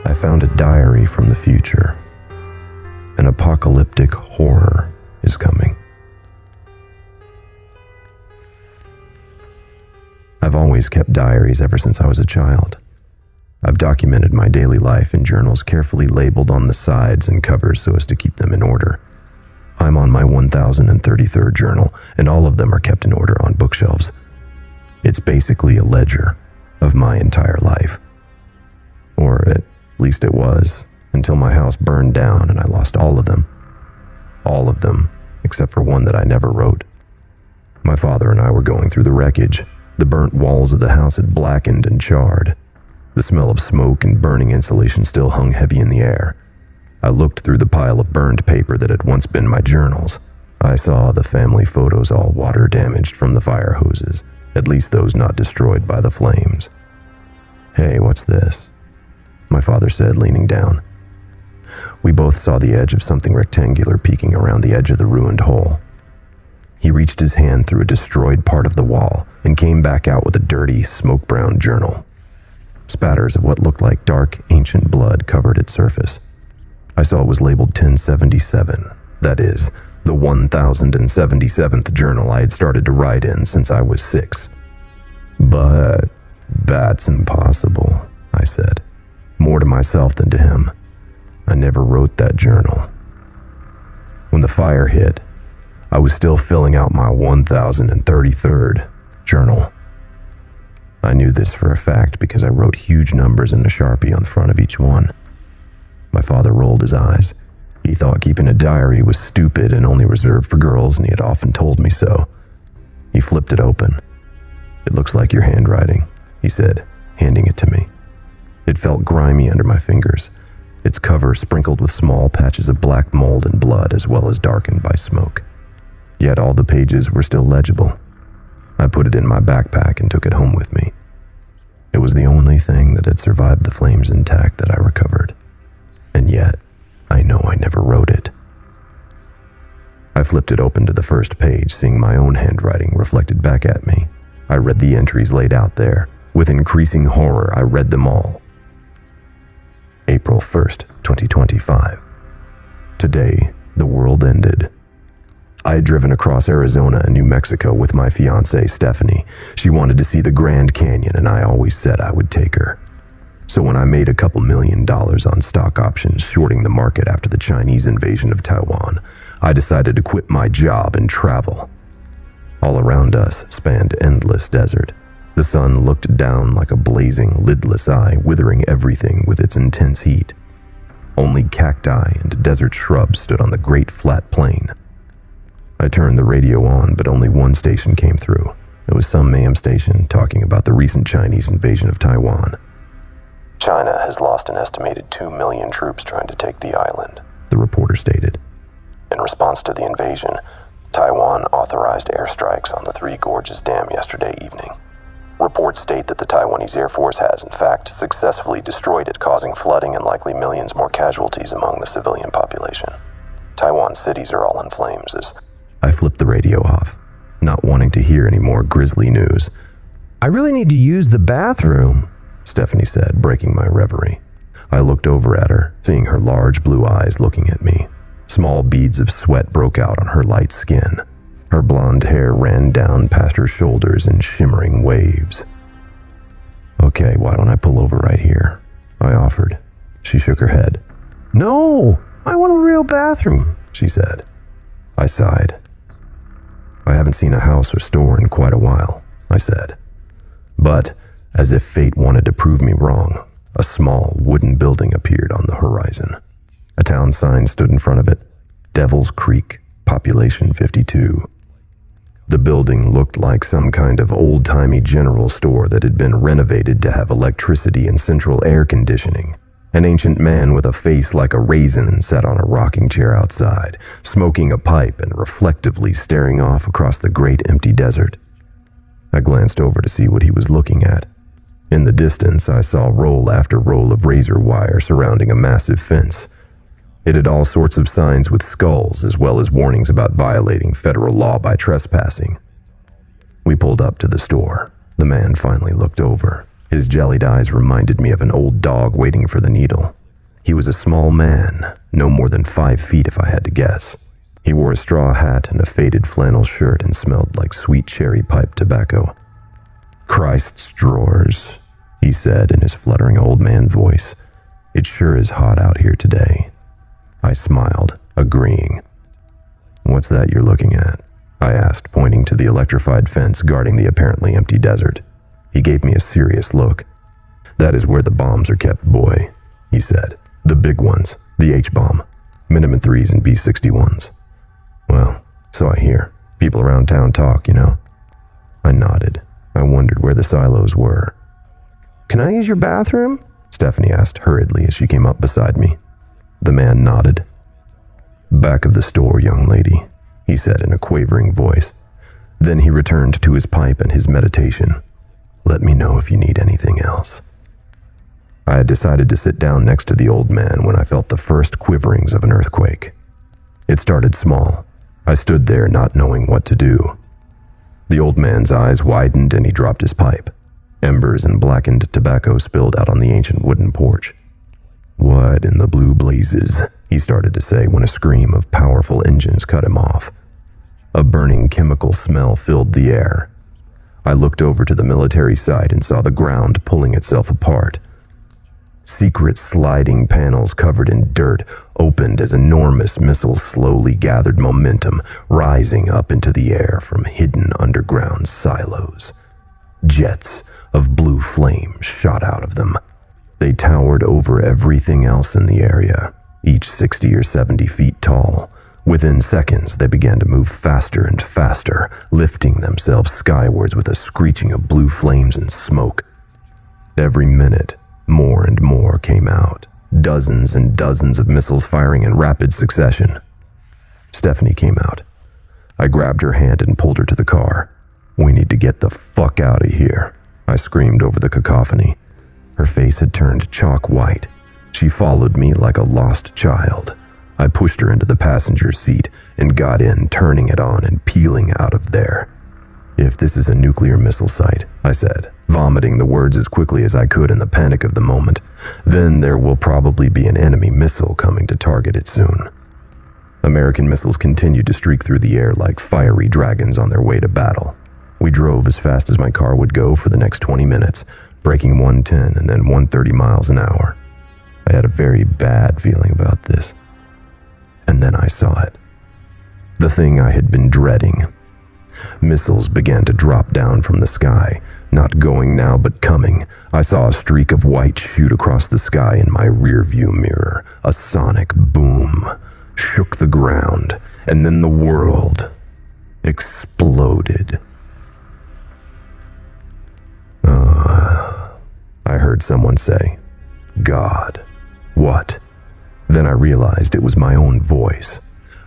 I found a diary from the future. An apocalyptic horror is coming. I've always kept diaries ever since I was a child. I've documented my daily life in journals carefully labeled on the sides and covers so as to keep them in order. I'm on my 1033rd journal, and all of them are kept in order on bookshelves. It's basically a ledger of my entire life. Or at least it was, until my house burned down and I lost all of them. All of them, except for one that I never wrote. My father and I were going through the wreckage. The burnt walls of the house had blackened and charred. The smell of smoke and burning insulation still hung heavy in the air. I looked through the pile of burned paper that had once been my journals. I saw the family photos all water damaged from the fire hoses, at least those not destroyed by the flames. "Hey, what's this?" my father said, leaning down. We both saw the edge of something rectangular peeking around the edge of the ruined hole. He reached his hand through a destroyed part of the wall and came back out with a dirty, smoke-brown journal. Spatters of what looked like dark, ancient blood covered its surface. I saw it was labeled 1077, that is, the 1077th journal I had started to write in since I was 6. "But that's impossible," I said, more to myself than to him. I never wrote that journal. When the fire hit, I was still filling out my 1033rd journal. I knew this for a fact because I wrote huge numbers in a Sharpie on the front of each one. My father rolled his eyes. He thought keeping a diary was stupid and only reserved for girls, and he had often told me so. He flipped it open. "It looks like your handwriting," he said, handing it to me. It felt grimy under my fingers, its cover sprinkled with small patches of black mold and blood as well as darkened by smoke. Yet all the pages were still legible. I put it in my backpack and took it home with me. It was the only thing that had survived the flames intact that I recovered. And yet, I know I never wrote it. I flipped it open to the first page, seeing my own handwriting reflected back at me. I read the entries laid out there. With increasing horror, I read them all. April 1st, 2025. Today, the world ended. I had driven across Arizona and New Mexico with my fiancée, Stephanie. She wanted to see the Grand Canyon, and I always said I would take her. So when I made a couple $1 million on stock options shorting the market after the Chinese invasion of Taiwan, I decided to quit my job and travel. All around us spanned endless desert. The sun looked down like a blazing, lidless eye, withering everything with its intense heat. Only cacti and desert shrubs stood on the great flat plain. I turned the radio on, but only one station came through. It was some AM station talking about the recent Chinese invasion of Taiwan. "China has lost an estimated 2 million troops trying to take the island," the reporter stated. In response to the invasion, Taiwan authorized airstrikes on the Three Gorges Dam yesterday evening. Reports state that the Taiwanese Air Force has, in fact, successfully destroyed it, causing flooding and likely millions more casualties among the civilian population. Taiwan cities are all in flames as I flipped the radio off, not wanting to hear any more grisly news. "I really need to use the bathroom," Stephanie said, breaking my reverie. I looked over at her, seeing her large blue eyes looking at me. Small beads of sweat broke out on her light skin. Her blonde hair ran down past her shoulders in shimmering waves. "Okay, why don't I pull over right here?" I offered. She shook her head. "No, I want a real bathroom," she said. I sighed. "I haven't seen a house or store in quite a while," I said. But, as if fate wanted to prove me wrong, a small wooden building appeared on the horizon. A town sign stood in front of it. Devil's Creek, population 52. The building looked like some kind of old-timey general store that had been renovated to have electricity and central air conditioning. An ancient man with a face like a raisin sat on a rocking chair outside, smoking a pipe and reflectively staring off across the great empty desert. I glanced over to see what he was looking at. In the distance, I saw roll after roll of razor wire surrounding a massive fence. It had all sorts of signs with skulls, as well as warnings about violating federal law by trespassing. We pulled up to the store. The man finally looked over. His jellied eyes reminded me of an old dog waiting for the needle. He was a small man, no more than 5 feet if I had to guess. He wore a straw hat and a faded flannel shirt and smelled like sweet cherry pipe tobacco. "Christ's drawers," he said in his fluttering old man voice. "It sure is hot out here today." I smiled, agreeing. "What's that you're looking at?" I asked, pointing to the electrified fence guarding the apparently empty desert. He gave me a serious look. "That is where the bombs are kept, boy," he said. "The big ones, the H-bomb, Minimum 3s and B-61s. Well, so I hear. People around town talk, you know." I nodded. I wondered where the silos were. "Can I use your bathroom?" Stephanie asked hurriedly as she came up beside me. The man nodded. "Back of the store, young lady," he said in a quavering voice. Then he returned to his pipe and his meditation. "Let me know if you need anything else." I had decided to sit down next to the old man when I felt the first quiverings of an earthquake. It started small. I stood there not knowing what to do. The old man's eyes widened and he dropped his pipe. Embers and blackened tobacco spilled out on the ancient wooden porch. "What in the blue blazes?" he started to say when a scream of powerful engines cut him off. A burning chemical smell filled the air. I looked over to the military site and saw the ground pulling itself apart. Secret sliding panels covered in dirt opened as enormous missiles slowly gathered momentum, rising up into the air from hidden underground silos. Jets of blue flame shot out of them. They towered over everything else in the area, each 60 or 70 feet tall. Within seconds, they began to move faster and faster, lifting themselves skywards with a screeching of blue flames and smoke. Every minute, more and more came out, dozens and dozens of missiles firing in rapid succession. Stephanie came out. I grabbed her hand and pulled her to the car. "We need to get the fuck out of here," I screamed over the cacophony. Her face had turned chalk white. She followed me like a lost child. I pushed her into the passenger seat and got in, turning it on and peeling out of there. "If this is a nuclear missile site," I said, vomiting the words as quickly as I could in the panic of the moment, "then there will probably be an enemy missile coming to target it soon." American missiles continued to streak through the air like fiery dragons on their way to battle. We drove as fast as my car would go for the next 20 minutes, breaking 110 and then 130 miles an hour. I had a very bad feeling about this. And then I saw it. The thing I had been dreading. Missiles began to drop down from the sky, not going now but coming. I saw a streak of white shoot across the sky in my rearview mirror. A sonic boom shook the ground, and then the world exploded. I heard someone say, "God." What? Then I realized it was my own voice.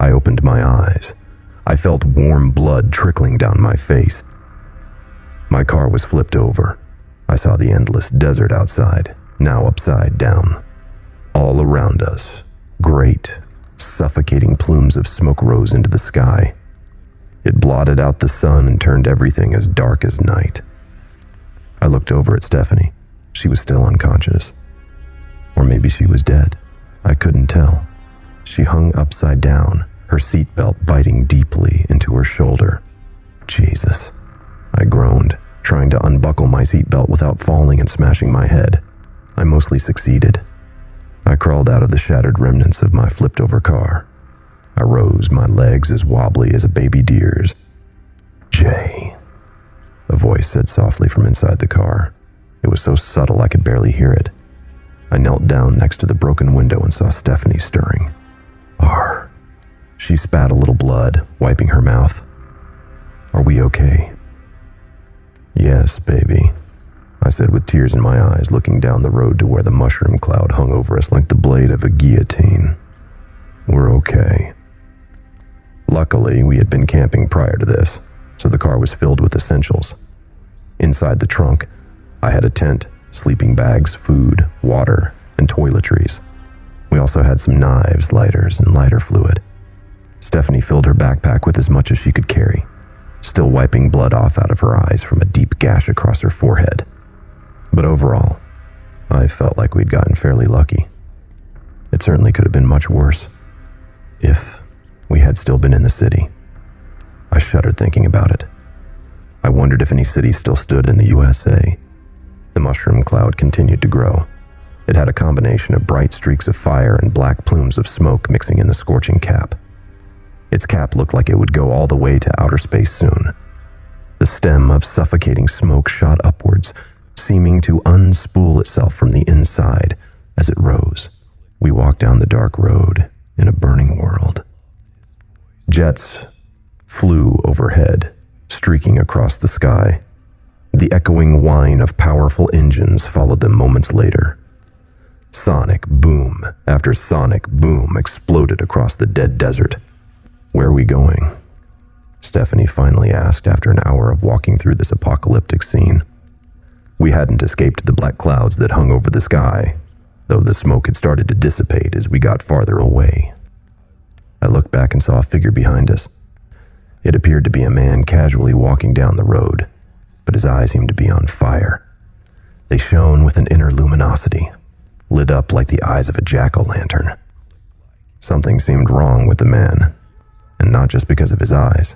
I opened my eyes. I felt warm blood trickling down my face. My car was flipped over. I saw the endless desert outside, now upside down. All around us, great, suffocating plumes of smoke rose into the sky. It blotted out the sun and turned everything as dark as night. I looked over at Stephanie. She was still unconscious. Or maybe she was dead. I couldn't tell. She hung upside down, her seatbelt biting deeply into her shoulder. "Jesus," I groaned, trying to unbuckle my seatbelt without falling and smashing my head. I mostly succeeded. I crawled out of the shattered remnants of my flipped-over car. I rose, my legs as wobbly as a baby deer's. "Jay," a voice said softly from inside the car. It was so subtle I could barely hear it. I knelt down next to the broken window and saw Stephanie stirring. She spat a little blood, wiping her mouth. "Are we okay?" "Yes, baby," I said with tears in my eyes, looking down the road to where the mushroom cloud hung over us like the blade of a guillotine. "We're okay." Luckily, we had been camping prior to this, so the car was filled with essentials. Inside the trunk, I had a tent, sleeping bags, food, water, and toiletries. We also had some knives, lighters, and lighter fluid. Stephanie filled her backpack with as much as she could carry, still wiping blood off out of her eyes from a deep gash across her forehead. But overall, I felt like we'd gotten fairly lucky. It certainly could have been much worse if we had still been in the city. I shuddered thinking about it. I wondered if any cities still stood in the USA. The mushroom cloud continued to grow. It had a combination of bright streaks of fire and black plumes of smoke mixing in the scorching cap. Its cap looked like it would go all the way to outer space soon. The stem of suffocating smoke shot upwards, seeming to unspool itself from the inside as it rose. We walked down the dark road in a burning world. Jets flew overhead, streaking across the sky. The echoing whine of powerful engines followed them moments later. Sonic boom after sonic boom exploded across the dead desert. "Where are we going?" Stephanie finally asked after an hour of walking through this apocalyptic scene. We hadn't escaped the black clouds that hung over the sky, though the smoke had started to dissipate as we got farther away. I looked back and saw a figure behind us. It appeared to be a man casually walking down the road, but his eyes seemed to be on fire. They shone with an inner luminosity, lit up like the eyes of a jack-o'-lantern. Something seemed wrong with the man, and not just because of his eyes.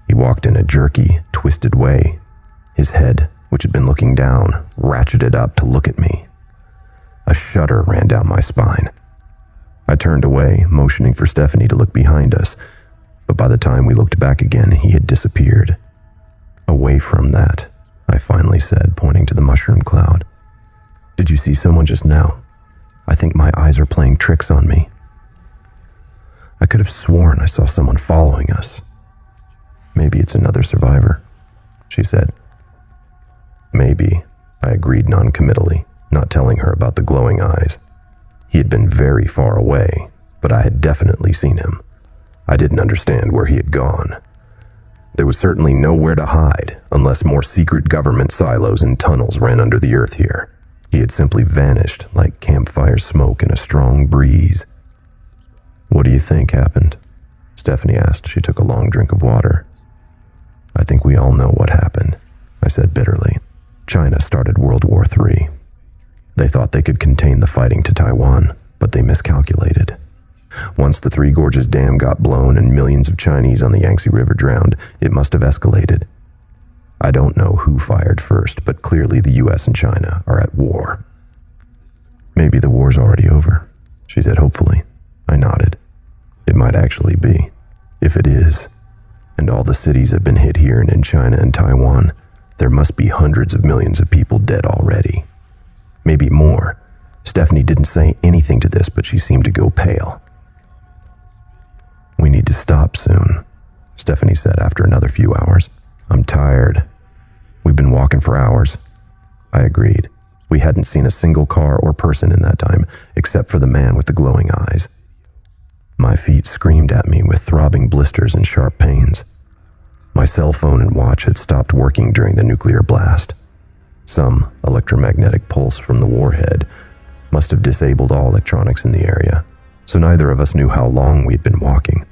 He walked in a jerky, twisted way. His head, which had been looking down, ratcheted up to look at me. A shudder ran down my spine. I turned away, motioning for Stephanie to look behind us, but by the time we looked back again, he had disappeared. "Away from that," I finally said, pointing to the mushroom cloud. "Did you see someone just now? I think my eyes are playing tricks on me. I could have sworn I saw someone following us." "Maybe it's another survivor," she said. "Maybe," I agreed non-committally, not telling her about the glowing eyes. He had been very far away, but I had definitely seen him. I didn't understand where he had gone. There was certainly nowhere to hide, unless more secret government silos and tunnels ran under the earth here. He had simply vanished like campfire smoke in a strong breeze. "What do you think happened?" Stephanie asked. She took a long drink of water. "I think we all know what happened," I said bitterly. "China started World War III. They thought they could contain the fighting to Taiwan, but they miscalculated. Once the Three Gorges Dam got blown and millions of Chinese on the Yangtze River drowned, it must have escalated. I don't know who fired first, but clearly the US and China are at war." "Maybe the war's already over," she said hopefully. I nodded. "It might actually be. If it is, and all the cities have been hit here and in China and Taiwan, there must be hundreds of millions of people dead already. Maybe more." Stephanie didn't say anything to this, but she seemed to go pale. "We need to stop soon," Stephanie said after another few hours. "I'm tired. We've been walking for hours." I agreed. We hadn't seen a single car or person in that time, except for the man with the glowing eyes. My feet screamed at me with throbbing blisters and sharp pains. My cell phone and watch had stopped working during the nuclear blast. Some electromagnetic pulse from the warhead must have disabled all electronics in the area, so neither of us knew how long we'd been walking.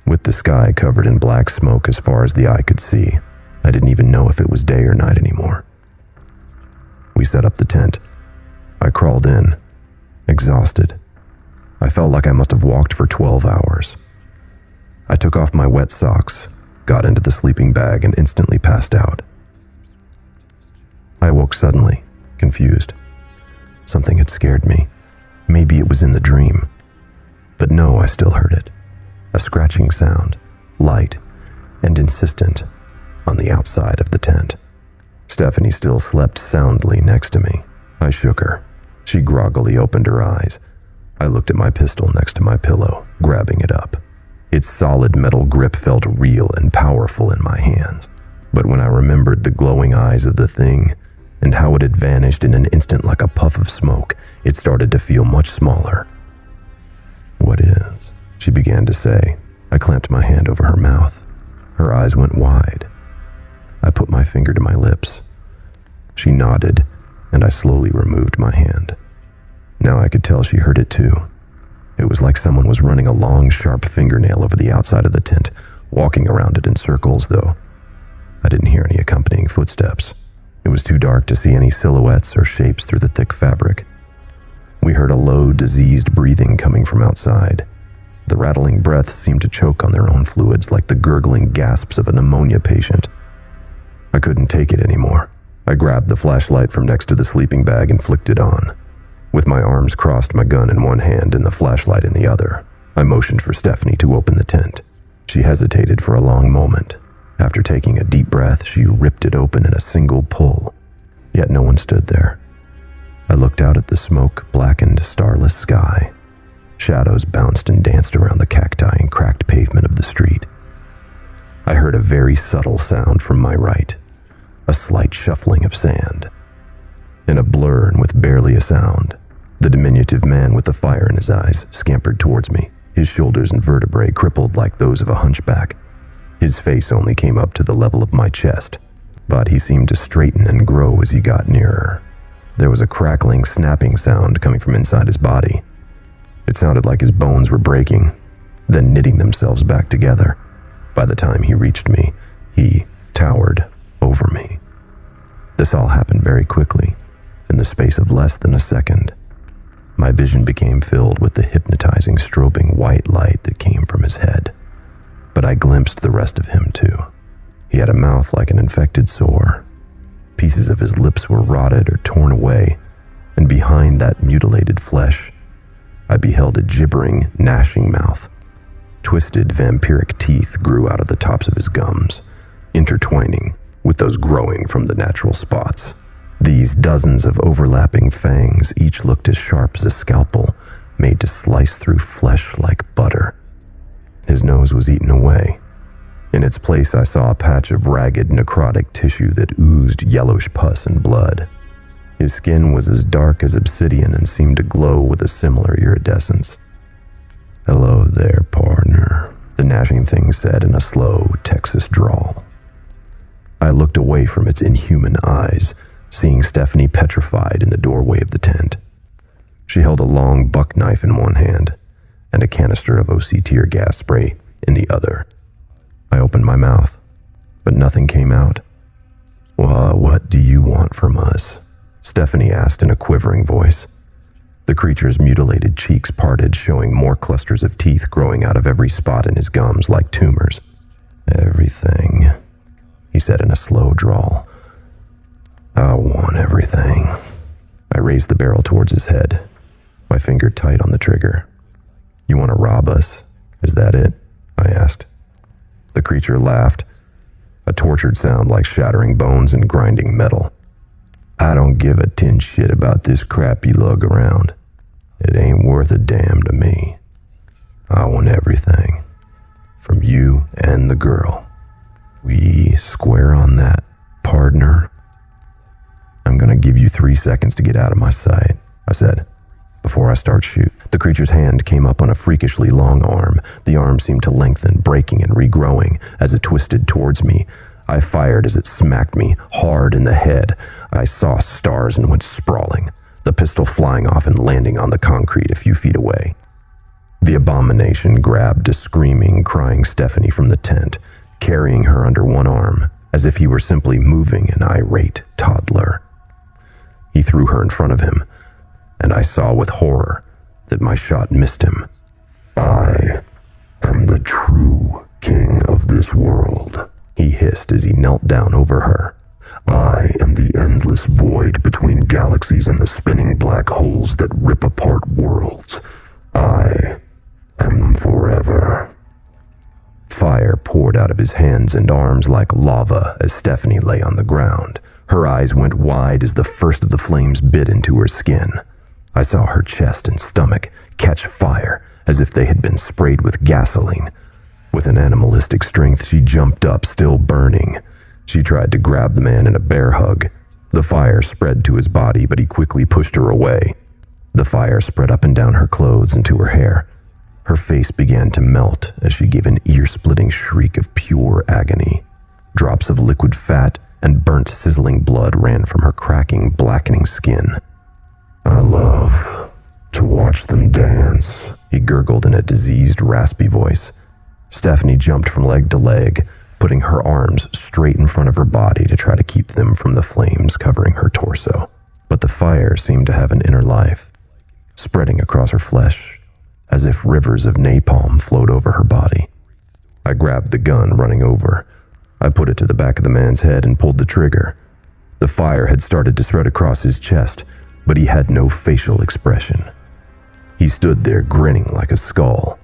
With the sky covered in black smoke as far as the eye could see, I didn't even know if it was day or night anymore. We set up the tent. I crawled in, exhausted. I felt like I must have walked for 12 hours. I took off my wet socks, got into the sleeping bag, and instantly passed out. I woke suddenly, confused. Something had scared me. Maybe it was in the dream. But no, I still heard it. A scratching sound, light and insistent, on the outside of the tent. Stephanie still slept soundly next to me. I shook her. She groggily opened her eyes. I looked at my pistol next to my pillow, grabbing it up. Its solid metal grip felt real and powerful in my hands. But when I remembered the glowing eyes of the thing, and how it had vanished in an instant like a puff of smoke, it started to feel much smaller. "What is?" she began to say. I clamped my hand over her mouth. Her eyes went wide. I put my finger to my lips. She nodded, and I slowly removed my hand. Now I could tell she heard it too. It was like someone was running a long, sharp fingernail over the outside of the tent, walking around it in circles, though I didn't hear any accompanying footsteps. It was too dark to see any silhouettes or shapes through the thick fabric. We heard a low, diseased breathing coming from outside. The rattling breaths seemed to choke on their own fluids like the gurgling gasps of a pneumonia patient. I couldn't take it anymore. I grabbed the flashlight from next to the sleeping bag and flicked it on. With my arms crossed, my gun in one hand and the flashlight in the other, I motioned for Stephanie to open the tent. She hesitated for a long moment. After taking a deep breath, she ripped it open in a single pull. Yet no one stood there. I looked out at the smoke-blackened, starless sky. Shadows bounced and danced around the cacti and cracked pavement of the street. I heard a very subtle sound from my right, a slight shuffling of sand. In a blur and with barely a sound, the diminutive man with the fire in his eyes scampered towards me, his shoulders and vertebrae crippled like those of a hunchback. His face only came up to the level of my chest, but he seemed to straighten and grow as he got nearer. There was a crackling, snapping sound coming from inside his body. It sounded like his bones were breaking, then knitting themselves back together. By the time he reached me, he towered over me. This all happened very quickly, in the space of less than a second. My vision became filled with the hypnotizing, strobing white light that came from his head. But I glimpsed the rest of him too. He had a mouth like an infected sore. Pieces of his lips were rotted or torn away, and behind that mutilated flesh, I beheld a gibbering, gnashing mouth. Twisted, vampiric teeth grew out of the tops of his gums, intertwining with those growing from the natural spots. These dozens of overlapping fangs each looked as sharp as a scalpel, made to slice through flesh like butter. His nose was eaten away. In its place, I saw a patch of ragged, necrotic tissue that oozed yellowish pus and blood. His skin was as dark as obsidian and seemed to glow with a similar iridescence. "Hello there, partner," the gnashing thing said in a slow Texas drawl. I looked away from its inhuman eyes, seeing Stephanie petrified in the doorway of the tent. She held a long buck knife in one hand and a canister of OC tear gas spray in the other. I opened my mouth, but nothing came out. What do you want from us?" Stephanie asked in a quivering voice. The creature's mutilated cheeks parted, showing more clusters of teeth growing out of every spot in his gums like tumors. "Everything," he said in a slow drawl. "I want everything." I raised the barrel towards his head, my finger tight on the trigger. "You want to rob us? Is that it?" I asked. The creature laughed, a tortured sound like shattering bones and grinding metal. "I don't give a tin shit about this crap you lug around. It ain't worth a damn to me. I want everything. From you and the girl. We square on that, partner?" "I'm gonna give you 3 seconds to get out of my sight," I said, "before I start shoot." The creature's hand came up on a freakishly long arm. The arm seemed to lengthen, breaking and regrowing as it twisted towards me. I fired as it smacked me hard in the head. I saw stars and went sprawling, the pistol flying off and landing on the concrete a few feet away. The abomination grabbed a screaming, crying Stephanie from the tent, carrying her under one arm, as if he were simply moving an irate toddler. He threw her in front of him, and I saw with horror that my shot missed him. "I am the true king of this world," he hissed as he knelt down over her. "I am the endless void between galaxies and the spinning black holes that rip apart worlds. I am forever." Fire poured out of his hands and arms like lava as Stephanie lay on the ground. Her eyes went wide as the first of the flames bit into her skin. I saw her chest and stomach catch fire as if they had been sprayed with gasoline. With an animalistic strength, she jumped up, still burning. She tried to grab the man in a bear hug. The fire spread to his body, but he quickly pushed her away. The fire spread up and down her clothes and to her hair. Her face began to melt as she gave an ear-splitting shriek of pure agony. Drops of liquid fat and burnt, sizzling blood ran from her cracking, blackening skin. "I love to watch them dance," he gurgled in a diseased, raspy voice. Stephanie jumped from leg to leg, putting her arms straight in front of her body to try to keep them from the flames covering her torso. But the fire seemed to have an inner life, spreading across her flesh, as if rivers of napalm flowed over her body. I grabbed the gun, running over. I put it to the back of the man's head and pulled the trigger. The fire had started to spread across his chest, but he had no facial expression. He stood there grinning like a skull.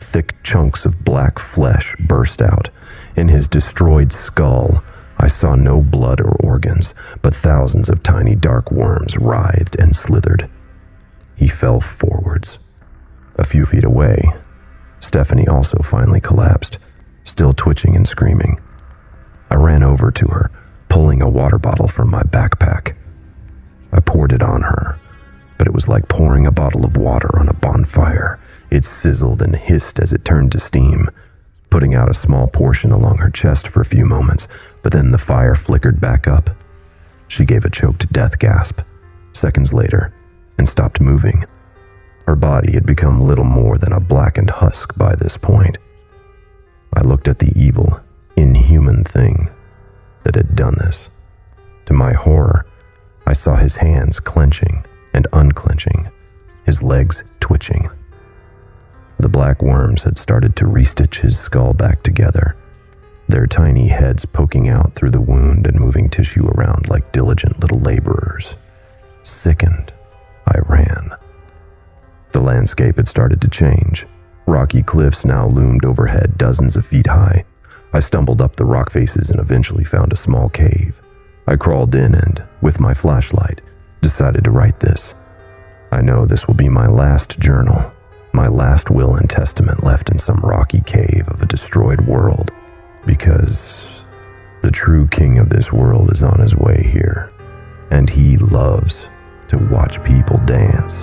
Thick chunks of black flesh burst out. In his destroyed skull, I saw no blood or organs, but thousands of tiny dark worms writhed and slithered. He fell forwards. A few feet away, Stephanie also finally collapsed, still twitching and screaming. I ran over to her, pulling a water bottle from my backpack. I poured it on her, but it was like pouring a bottle of water on a bonfire. It sizzled and hissed as it turned to steam, putting out a small portion along her chest for a few moments, but then the fire flickered back up. She gave a choked death gasp, seconds later, and stopped moving. Her body had become little more than a blackened husk by this point. I looked at the evil, inhuman thing that had done this. To my horror, I saw his hands clenching and unclenching, his legs twitching. The black worms had started to restitch his skull back together, their tiny heads poking out through the wound and moving tissue around like diligent little laborers. Sickened, I ran. The landscape had started to change. Rocky cliffs now loomed overhead dozens of feet high. I stumbled up the rock faces and eventually found a small cave. I crawled in and, with my flashlight, decided to write this. I know this will be my last journal, my last will and testament left in some rocky cave of a destroyed world, because the true king of this world is on his way here, and he loves to watch people dance.